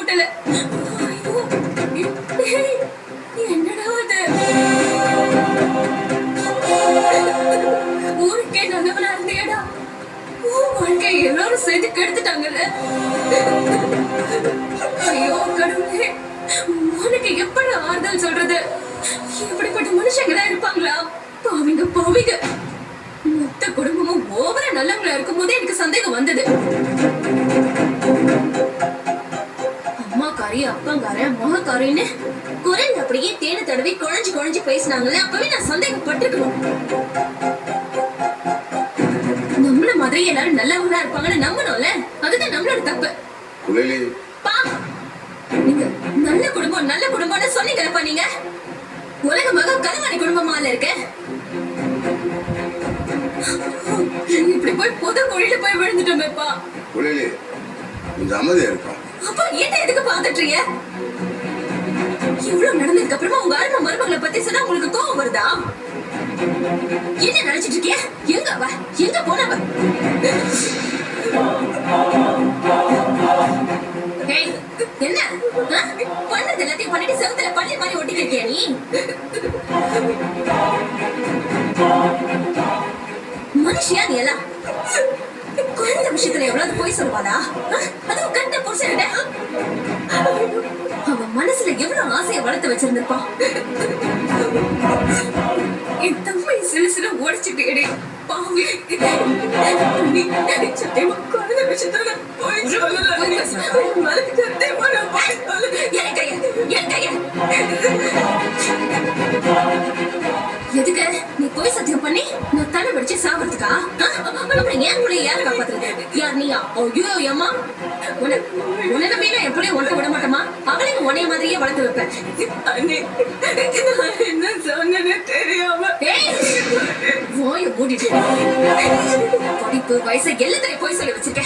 ஊட்டல. என்னடா அது? ஊருக்கே நல்லவனா இருந்தியடா, வாழ்க்கை எல்லாரும் சேர்த்து கெடுத்துட்டாங்கல்ல. ஐயோ கடவுளே, உனக்கு எப்படி ஆறுதல் சொல்றது? இப்படிப்பட்ட மனுஷங்களா இருப்பாங்களா? பாவிங்க பாவிங்க. மொத்த குடும்பமும் ஓவரா நல்லவங்களா இருக்கும் போதே எனக்கு சந்தேகம் வந்தது. அம்மாக்காரி அப்பாங்கார மகக்காரின்னு குரல் அப்படியே தேனை தடவி குழஞ்சு குழஞ்சு பேசினாங்கல்ல, அப்பவே நான் சந்தேகப்பட்டிருக்கணும். நம்மள மாதிரி எல்லாரும் நல்லவங்களா இருப்பாங்கன்னு நம்பணும்ல, அதுதான் நம்மளோட தப்பு. பா, நீங்க நல்ல குடும்பம் நல்ல குடும்பம்னு சொன்னீங்கப்பா. நீங்க உலகமாக கருவாணி குடும்பமால இருக்க. இப்படி போய் பொது குழியில போய் விழுந்துட்டோமேப்பா. அப்பா என்ன எதுக்கு பாத்துட்டீங்க? இவ்வளவு நடந்ததுக்கு அப்புறமா உங்க அருமை மருமகளை பத்தி சொன்னா உங்களுக்கு கோவம் வருதா? என்ன நினைச்சிட்டு இருக்கிய? எங்க அவ? எங்க போனவ? என்ன பண்ணது எல்லாத்தையும் பண்ணிட்டு செவத்துல பள்ளி மாதிரி ஒட்டிட்டு இருக்கியா நீ? மனுஷியா நீ எல்லாம்? குழந்தை விஷயத்துல எவ்வளவு போய் சொல்லுவாடா? அதுவும் கண்ட புருஷன் அவன் மனசுல எவ்வளவு ஆசையை வளர்த்து வச்சிருந்திருப்பான். என் தம்மை சில சில உடைச்சுட்டே பாவி. சத்தியமா குழந்தை விஷயத்துல போய் சொல்லல. எதுக்கு நீ போய் சத்தியம் பண்ணி நான் தலை படிச்சு சாவறதுக்கா? அப்புறம் ஏன் கூட யாரு காப்பாத்துறது? யார் நீயா? ஐயோ அம்மா, உன்ன மீனா எப்படி ஒன்றை விட மாட்டோமா? அவளையும் உன்னைய மாதிரியே வளர்த்து வைப்பேன். என்ன சொன்னே தெரியாம போய் மூடிட்டு படிப்பு வயசு எல்லாத்தையும் போய் சொல்லி வச்சிருக்க.